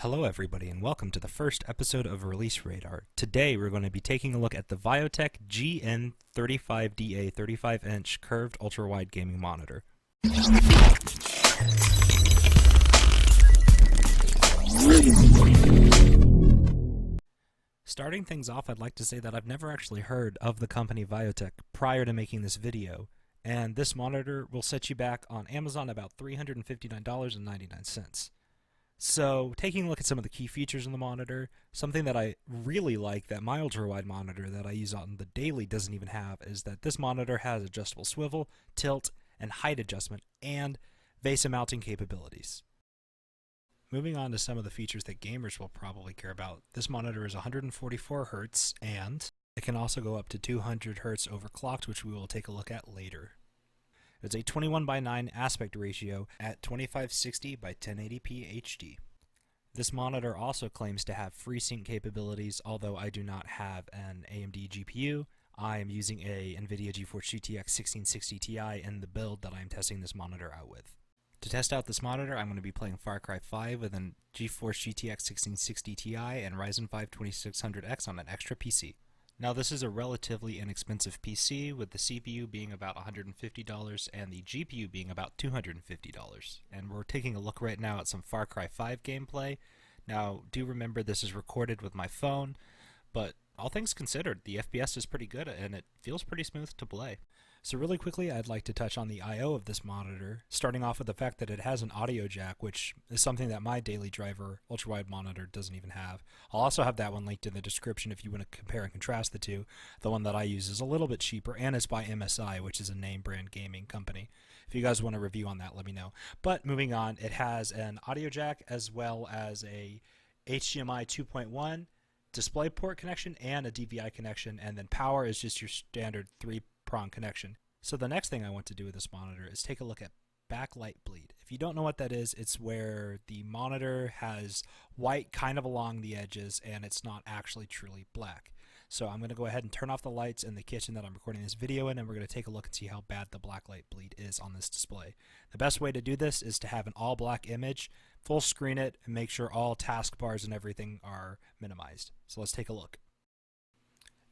Hello everybody and welcome to the first episode of Release Radar. Today we're going to be taking a look at the Viotek GN35DA 35-inch curved ultra-wide gaming monitor. Starting things off, I'd like to say that I've never actually heard of the company Viotek prior to making this video, and this monitor will set you back on Amazon about $359.99. So, taking a look at some of the key features in the monitor, something that I really like that my ultra-wide monitor that I use on the daily doesn't even have is that this monitor has adjustable swivel, tilt, and height adjustment, and VESA mounting capabilities. Moving on to some of the features that gamers will probably care about, this monitor is 144 Hz, and it can also go up to 200 Hz overclocked, which we will take a look at later. It's a 21:9 aspect ratio at 2560 by 1080p HD. This monitor also claims to have FreeSync capabilities, although I do not have an AMD GPU. I am using a nvidia GeForce GTX 1660 Ti in the build that I am testing this monitor out with. To test out this monitor, I'm going to be playing Far Cry 5 with a GeForce GTX 1660 Ti and Ryzen 5 2600X on an extra PC. Now this is a relatively inexpensive PC, with the CPU being about $150 and the GPU being about $250. And we're taking a look right now at some Far Cry 5 gameplay. Now do remember this is recorded with my phone, but all things considered, the FPS is pretty good and it feels pretty smooth to play. So really quickly, I'd like to touch on the I/O of this monitor, starting off with the fact that it has an audio jack, which is something that my daily driver ultrawide monitor doesn't even have. I'll also have that one linked in the description if you want to compare and contrast the two. The one that I use is a little bit cheaper and is by MSI, which is a name brand gaming company. If you guys want a review on that, let me know. But moving on, it has an audio jack as well as a HDMI 2.1 DisplayPort connection and a DVI connection, and then power is just your standard 3-prong connection. So the next thing I want to do with this monitor is take a look at backlight bleed. If you don't know what that is, it's where the monitor has white kind of along the edges and it's not actually truly black. So I'm going to go ahead and turn off the lights in the kitchen that I'm recording this video in, and we're going to take a look and see how bad the blacklight bleed is on this display. The best way to do this is to have an all black image, full screen it, and make sure all taskbars and everything are minimized. So let's take a look.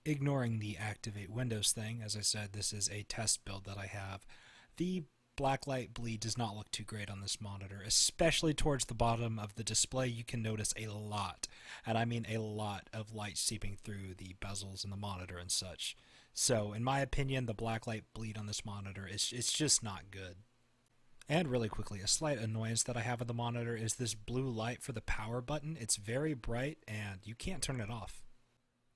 Ignoring the activate Windows thing, as I said, this is a test build that I have. The blacklight bleed does not look too great on this monitor, especially towards the bottom of the display. You can notice a lot, and I mean a lot, of light seeping through the bezels in the monitor and such. So in my opinion, the blacklight bleed on this monitor it's just not good. And really quickly, a slight annoyance that I have on the monitor is this blue light for the power button. It's very bright and you can't turn it off.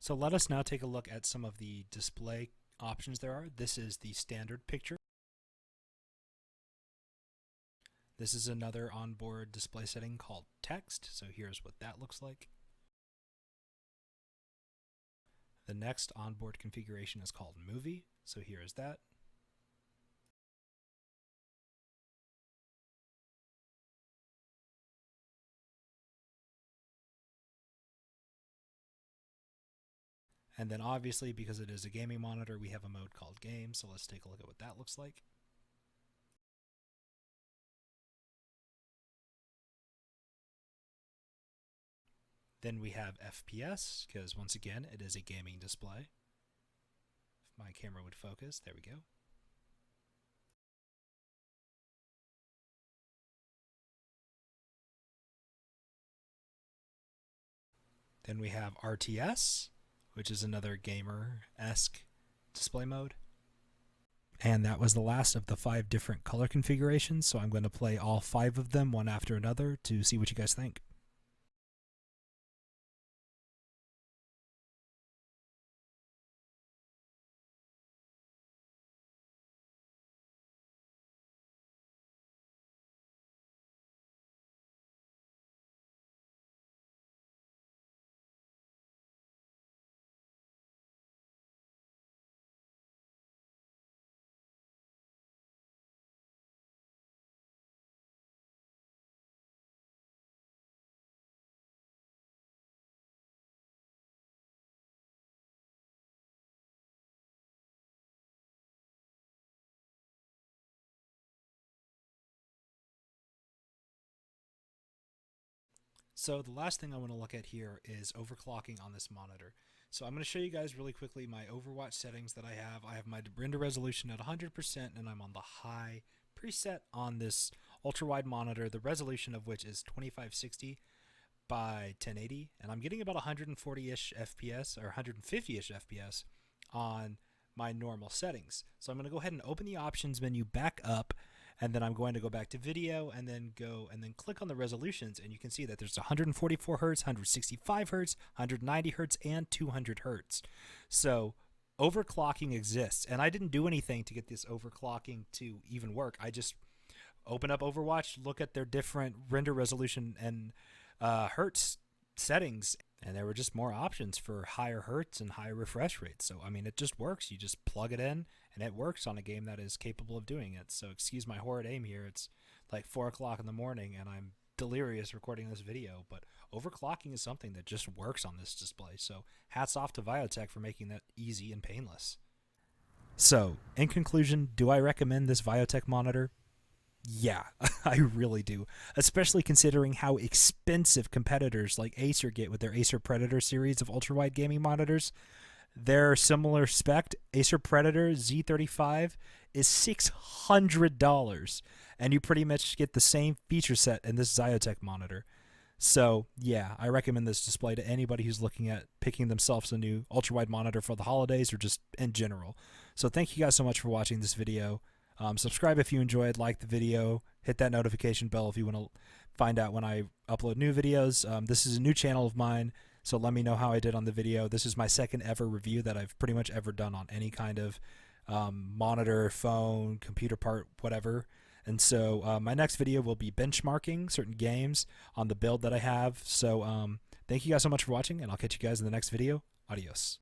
So let us now take a look at some of the display options there are. This is the standard picture. This is another onboard display setting called text, so here's what that looks like. The next onboard configuration is called movie, so here is that. And then obviously, because it is a gaming monitor, we have a mode called game, so let's take a look at what that looks like. Then we have FPS, because once again, it is a gaming display. If my camera would focus, there we go. Then we have RTS, which is another gamer-esque display mode. And that was the last of the 5 different color configurations, so I'm going to play all 5 of them one after another to see what you guys think. So the last thing I want to look at here is overclocking on this monitor. So I'm going to show you guys really quickly my Overwatch settings that I have. I have my render resolution at 100% and I'm on the high preset on this ultra-wide monitor, the resolution of which is 2560 by 1080, and I'm getting about 140-ish FPS or 150-ish FPS on my normal settings. So I'm going to go ahead and open the options menu back up, and then I'm going to go back to video and then click on the resolutions, and you can see that there's 144 Hertz, 165 Hertz, 190 Hertz, and 200 Hertz. So overclocking exists, and I didn't do anything to get this overclocking to even work. I just open up Overwatch, look at their different render resolution and Hertz settings, and there were just more options for higher Hertz and higher refresh rates. So I mean, it just works. You just plug it in and it works on a game that is capable of doing it. So excuse my horrid aim here. It's like 4 o'clock in the morning and I'm delirious recording this video, but overclocking is something that just works on this display. So hats off to Viotek for making that easy and painless. So in conclusion, do I recommend this Viotek monitor? Yeah, I really do, especially considering how expensive competitors like Acer get with their Acer Predator series of ultra-wide gaming monitors. Their similar spec Acer Predator Z35 is $600, and you pretty much get the same feature set in this Viotek monitor. So yeah, I recommend this display to anybody who's looking at picking themselves a new ultra-wide monitor for the holidays or just in general. So thank you guys so much for watching this video. Subscribe if you enjoyed, like the video, hit that notification bell if you want to find out when I upload new videos. This is a new channel of mine, so let me know how I did on the video. This is my second ever review that I've pretty much ever done on any kind of monitor, phone, computer part, whatever. And so my next video will be benchmarking certain games on the build that I have. So thank you guys so much for watching, and I'll catch you guys in the next video. Adios.